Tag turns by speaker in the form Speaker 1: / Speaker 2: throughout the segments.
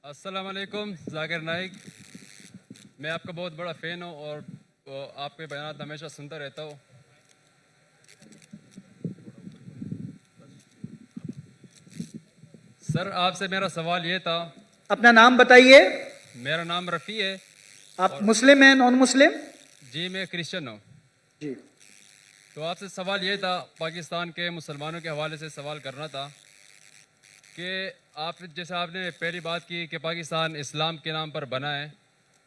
Speaker 1: السلام علیکم ذاکر نائک. میں آپ کا بہت بڑا فین ہوں اور آپ کے بیانات ہمیشہ سنتا رہتا ہوں. سر آپ سے میرا سوال یہ تھا.
Speaker 2: اپنا نام بتائیے.
Speaker 1: میرا نام رفیع ہے.
Speaker 2: آپ مسلم ہیں نان مسلم؟
Speaker 1: جی میں کرسچن ہوں.
Speaker 2: جی.
Speaker 1: تو آپ سے سوال یہ تھا، پاکستان کے مسلمانوں کے حوالے سے سوال کرنا تھا کہ آپ نے پہلی بات کی کہ پاکستان اسلام کے نام پر بنا ہے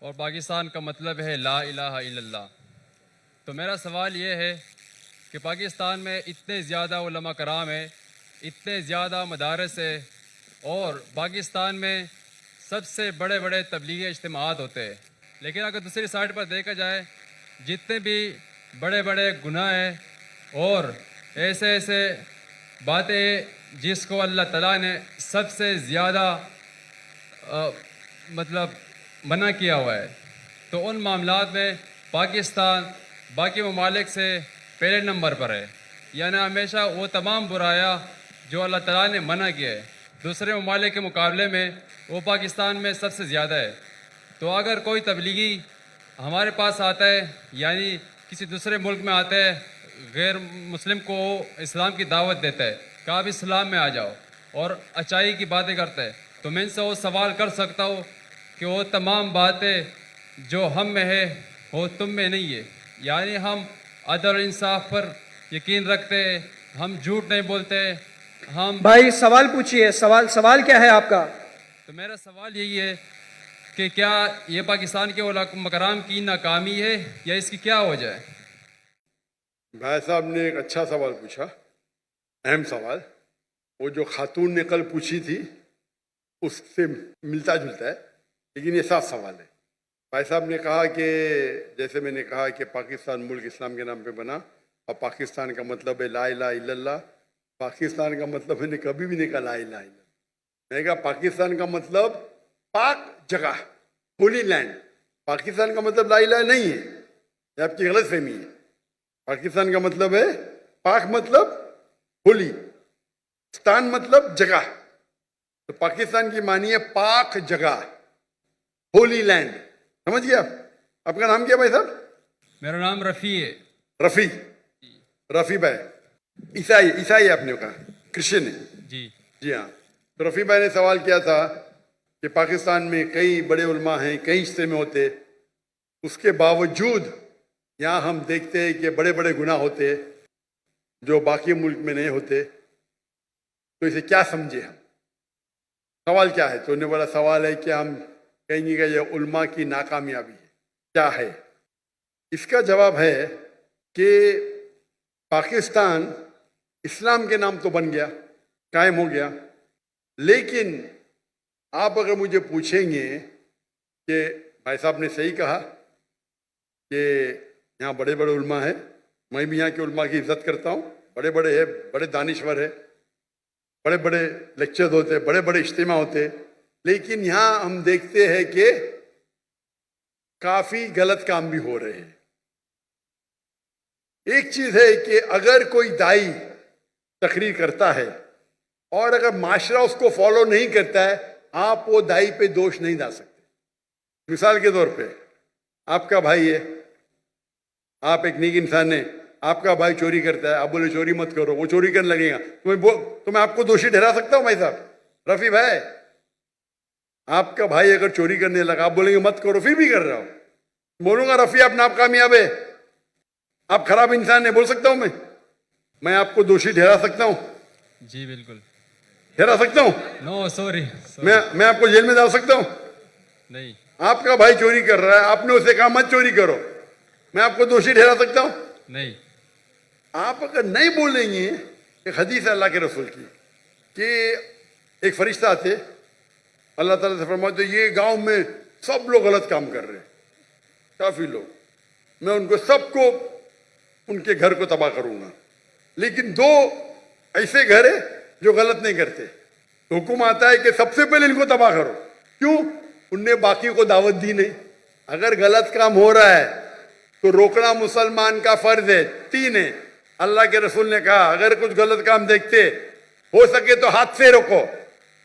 Speaker 1: اور پاکستان کا مطلب ہے لا الہ الا اللہ. تو میرا سوال یہ ہے کہ پاکستان میں اتنے زیادہ علماء کرام ہیں، اتنے زیادہ مدارس ہیں، اور پاکستان میں سب سے بڑے بڑے تبلیغی اجتماعات ہوتے ہیں، لیکن اگر دوسری سائڈ پر دیکھا جائے جتنے بھی بڑے بڑے گناہ ہیں اور ایسے باتیں جس کو اللہ تعالیٰ نے سب سے زیادہ منع کیا ہوا ہے، تو ان معاملات میں پاکستان باقی ممالک سے پہلے نمبر پر ہے. یعنی ہمیشہ وہ تمام برائیاں جو اللہ تعالیٰ نے منع کیا ہے دوسرے ممالک کے مقابلے میں وہ پاکستان میں سب سے زیادہ ہے. تو اگر کوئی تبلیغی ہمارے پاس آتا ہے، یعنی کسی دوسرے ملک میں آتا ہے، غیر مسلم کو اسلام کی دعوت دیتا ہے کہ آپ اسلام میں آ جاؤ اور اچائی کی باتیں کرتا ہے، تو میں ان سے وہ سوال کر سکتا ہوں کہ وہ تمام باتیں جو ہم میں ہے وہ تم میں نہیں ہے. یعنی ہم عدل اور انصاف پر یقین رکھتے ہیں، ہم جھوٹ نہیں بولتے. ہم
Speaker 2: بھائی سوال پوچھئے. سوال کیا ہے آپ کا؟
Speaker 1: تو میرا سوال یہی ہے کہ کیا یہ پاکستان کے علماء کرام کی ناکامی ہے یا اس کی کیا وجہ ہے؟
Speaker 3: بھائی صاحب نے ایک اچھا سوال پوچھا، اہم سوال. وہ جو خاتون نے کل پوچھی تھی اس سے ملتا جلتا ہے، لیکن یہ صاف سوال ہے. بھائی صاحب نے کہا کہ جیسے میں نے کہا کہ پاکستان ملک اسلام کے نام پہ بنا اور پاکستان کا مطلب ہے لا الہ الا اللہ. پاکستان کا مطلب میں نے کبھی بھی نہیں کہا لا الہ الا اللہ. میں نے کہا پاکستان کا مطلب پاک جگہ، ہولی لینڈ. پاکستان کا مطلب لا الہ نہیں ہے، یہ آپ کی غلط فہمی ہے. پاکستان کا مطلب ہے پاک مطلب ہولی، ستان مطلب جگہ. تو پاکستان کی معنی ہے پاک جگہ، ہولی لینڈ. سمجھ گئے آپ؟ آپ کا نام کیا بھائی صاحب؟
Speaker 1: میرا نام رفیع ہے.
Speaker 3: رفیع بھائی عیسائی آپ نے کہا، کرسچن ہے؟ جی ہاں. تو رفیع بھائی نے سوال کیا تھا کہ پاکستان میں کئی بڑے علماء ہیں، کئی اجتماع ہوتے، اس کے باوجود یہاں ہم دیکھتے ہیں کہ بڑے بڑے گناہ ہوتے جو باقی ملک میں نہیں ہوتے. تو اسے کیا سمجھے ہم؟ سوال کیا ہے؟ تو انہوں نے بولا سوال ہے کہ ہم کہیں گے کہ یہ علماء کی ناکامیابی ہے. کیا ہے اس کا جواب؟ ہے کہ پاکستان اسلام کے نام تو بن گیا، قائم ہو گیا، لیکن آپ اگر مجھے پوچھیں گے کہ بھائی صاحب نے صحیح کہا کہ یہاں بڑے بڑے علماء ہیں، میں بھی یہاں کے علماء کی عزت کرتا ہوں، بڑے بڑے ہیں، بڑے دانشور ہیں، بڑے بڑے لیکچر ہوتے، بڑے بڑے اجتماع ہوتے، لیکن یہاں ہم دیکھتے ہیں کہ کافی غلط کام بھی ہو رہے ہیں. ایک چیز ہے کہ اگر کوئی دائی تقریر کرتا ہے اور اگر معاشرہ اس کو فالو نہیں کرتا ہے، آپ وہ دائی پہ دوش نہیں ڈال سکتے. مثال کے طور پہ آپ کا بھائی ہے، آپ ایک نیک انسان ہیں، آپ کا بھائی چوری کرتا ہے، آپ بولے چوری مت کرو، وہ چوری کرنے لگے گا تو میں آپ کو دوشی ٹھہرا سکتا ہوں بھائی صاحب؟ رفیع بھائی، آپ کا بھائی اگر چوری کرنے لگا، آپ بولیں گے مت کرو، پھر بھی کر رہا ہو، بولوں گا رفیع آپ کامیاب ہے، آپ خراب انسان ہیں، بول سکتا ہوں میں آپ کو دوشی ٹھہرا سکتا ہوں؟
Speaker 1: جی بالکل
Speaker 3: ٹھہرا سکتا ہوں.
Speaker 1: نو سوری
Speaker 3: میں آپ کو جیل میں ڈال سکتا ہوں؟
Speaker 1: نہیں.
Speaker 3: آپ کا بھائی چوری کر رہا ہے، آپ نے اسے کہا مت چوری کرو، میں آپ کو دوشی ٹھہرا سکتا ہوں؟
Speaker 1: نہیں.
Speaker 3: آپ اگر نہیں بولیں گے، ایک حدیث ہے اللہ کے رسول کی کہ ایک فرشتہ آتے، اللہ تعالیٰ سے فرماتے یہ گاؤں میں سب لوگ غلط کام کر رہے ہیں، کافی لوگ، میں ان کو سب کو ان کے گھر کو تباہ کروں گا، لیکن دو ایسے گھر ہیں جو غلط نہیں کرتے. تو حکم آتا ہے کہ سب سے پہلے ان کو تباہ کرو. کیوں؟ ان نے باقی کو دعوت دی نہیں. اگر غلط کام ہو رہا ہے تو روکنا مسلمان کا فرض ہے. 3 ہے. اللہ کے رسول نے کہا اگر کچھ غلط کام دیکھتے ہو سکے تو ہاتھ سے روکو،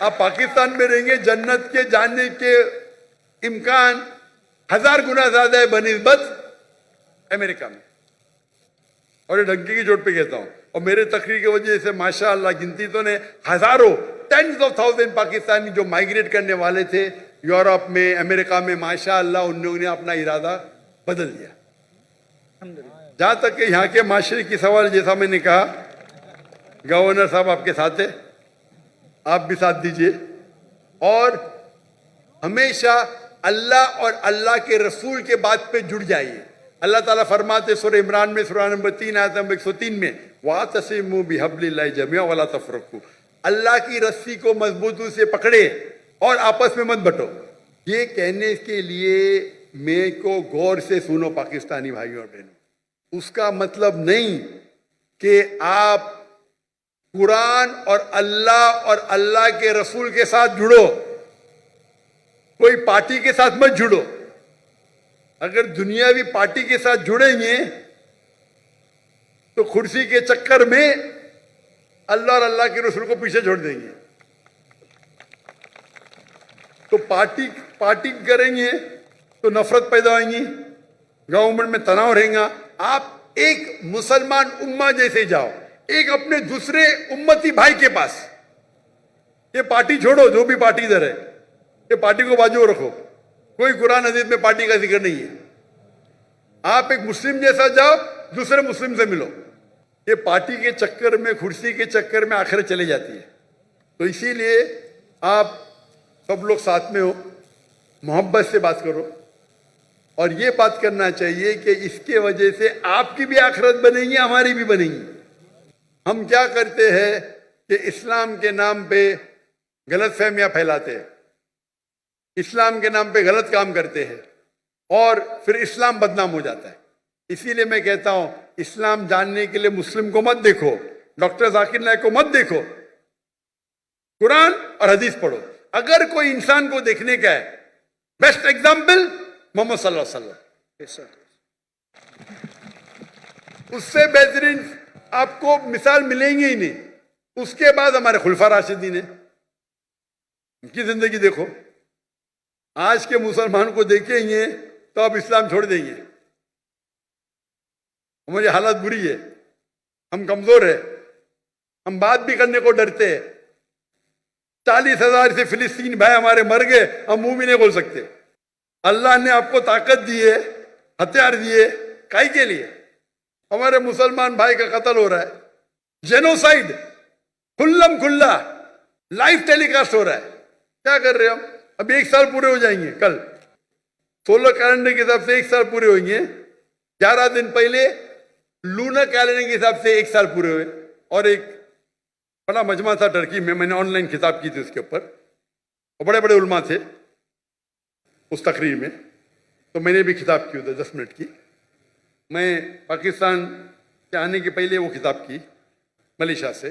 Speaker 3: آپ پاکستان میں رہیں گے, جنت کے جانے کے امکان 1000 گنا زیادہ ہے بنسبت امریکہ میں. اور یہ ڈھنکی کی چوٹ پہ کہتا ہوں, اور میرے تقریر کی وجہ سے ماشاء اللہ گنتی تو نے ہزاروں, ٹینز آف تھاؤزینڈ پاکستانی جو مائگریٹ کرنے والے تھے یورپ میں, امریکہ میں, ماشاء اللہ انہوں نے اپنا ارادہ بدل دیا. جہاں تک کہ یہاں کے معاشرے کی سوال, جیسا میں نے کہا, گورنر صاحب آپ کے ساتھ ہے, آپ بھی ساتھ دیجئے, اور ہمیشہ اللہ اور اللہ کے رسول کے بات پہ جڑ جائیے. اللہ تعالیٰ فرماتے سورہ عمران میں, سورہ نمبر 3 آیت نمبر 103 میں, وَاعْتَصِمُوا بِحَبْلِ اللَّهِ جَمِيعًا وَلَا تَفَرَّقُوا, اللہ کی رسی کو مضبوطی سے پکڑے اور آپس میں مت بٹو. یہ کہنے کے لیے میں کو غور سے سنو پاکستانی بھائیوں اور بہنوں, اس کا مطلب نہیں کہ آپ قرآن اور اللہ کے رسول کے ساتھ جڑو, کوئی پارٹی کے ساتھ مت جڑو. اگر دنیاوی پارٹی کے ساتھ جڑیں گے تو کرسی کے چکر میں اللہ اور اللہ کے رسول کو پیچھے چھوڑ دیں گے. تو پارٹی کریں گے تو نفرت پیدا ہوئیں گی, گورنمنٹ میں تناؤ رہیں گا. آپ ایک مسلمان امہ جیسے جاؤ, ایک اپنے دوسرے امتی بھائی کے پاس, یہ پارٹی چھوڑو جو بھی پارٹی ادھر ہے, یہ پارٹی کو بازو رکھو, کوئی قرآن حدیث میں پارٹی کا ذکر نہیں ہے. آپ ایک مسلم جیسا جاؤ, دوسرے مسلم سے ملو. یہ پارٹی کے چکر میں, کرسی کے چکر میں آخرت چلی جاتی ہے. تو اسی لیے آپ سب لوگ ساتھ میں ہو, محبت سے بات کرو, اور یہ بات کرنا چاہیے کہ اس کے وجہ سے آپ کی بھی آخرت بنے گی, ہماری بھی بنے گی. ہم کیا کرتے ہیں کہ اسلام کے نام پہ غلط فہمیاں پھیلاتے ہیں, اسلام کے نام پہ غلط کام کرتے ہیں, اور پھر اسلام بدنام ہو جاتا ہے. اسی لیے میں کہتا ہوں, اسلام جاننے کے لیے مسلم کو مت دیکھو, ڈاکٹر ذاکر نائک کو مت دیکھو, قرآن اور حدیث پڑھو. اگر کوئی انسان کو دیکھنے کا ہے, بیسٹ ایگزامپل محمد صلی اللہ علیہ وسلم. اس سے بہترین آپ کو مثال ملیں گے ہی نہیں. اس کے بعد ہمارے خلفاء راشدین ہیں, ان کی زندگی دیکھو. آج کے مسلمان کو دیکھیں گے تو آپ اسلام چھوڑ دیں گے. ہماری حالت بری ہے, ہم کمزور ہیں, ہم بات بھی کرنے کو ڈرتے ہیں. 40,000 سے فلسطین بھائی ہمارے مر گئے, ہم منہ بھی نہیں کھول سکتے. اللہ نے آپ کو طاقت دی ہے, ہتھیار دیے, کائی کے لیے؟ ہمارے مسلمان بھائی کا قتل ہو رہا ہے, جینوسائیڈ کھلم کھلا لائیو ٹیلی کاسٹ ہو رہا ہے. کیا کر رہے ہم؟ ابھی 1 سال پورے ہو جائیں گے کل, سولر کیلنڈر کے حساب سے 1 سال پورے ہوئیں گے. 11 دن پہلے لونر کیلنڈر کے حساب سے 1 سال پورے ہوئے. اور ایک بڑا مجمع تھا ٹرکی میں, میں نے آن لائن کتاب کی تھی اس کے اوپر, اور بڑے بڑے علماء تھے اس تقریر میں, تو میں نے بھی کتاب کی ادھر 10 منٹ کی. میں پاکستان کے آنے کے پہلے وہ کتاب کی ملیشیا سے.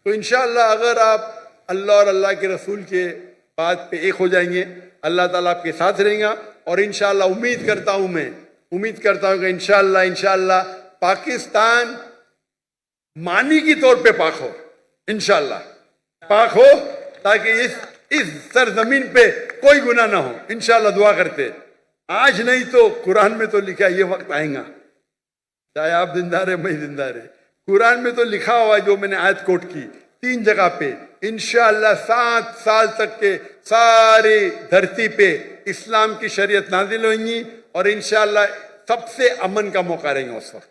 Speaker 3: تو انشاءاللہ اگر آپ اللہ اور اللہ کے رسول کے بات پہ ایک ہو جائیں گے, اللہ تعالیٰ آپ کے ساتھ رہیں گا. اور انشاءاللہ امید کرتا ہوں کہ انشاءاللہ پاکستان مانی کی طور پہ پاک ہو, انشاءاللہ پاک ہو, تاکہ اس سرزمین پہ کوئی گناہ نہ ہو. انشاءاللہ دعا کرتے. آج نہیں تو قرآن میں تو لکھا یہ وقت آئیں گا, چاہے آپ زندہ رہے میں زندہ رہے. قرآن میں تو لکھا ہوا ہے, جو میں نے آیت کوٹ کی 3 جگہ پہ, انشاءاللہ 7 سال تک کے ساری دھرتی پہ اسلام کی شریعت نازل ہوئیں گی, اور انشاءاللہ سب سے امن کا موقع رہیں گا اس وقت.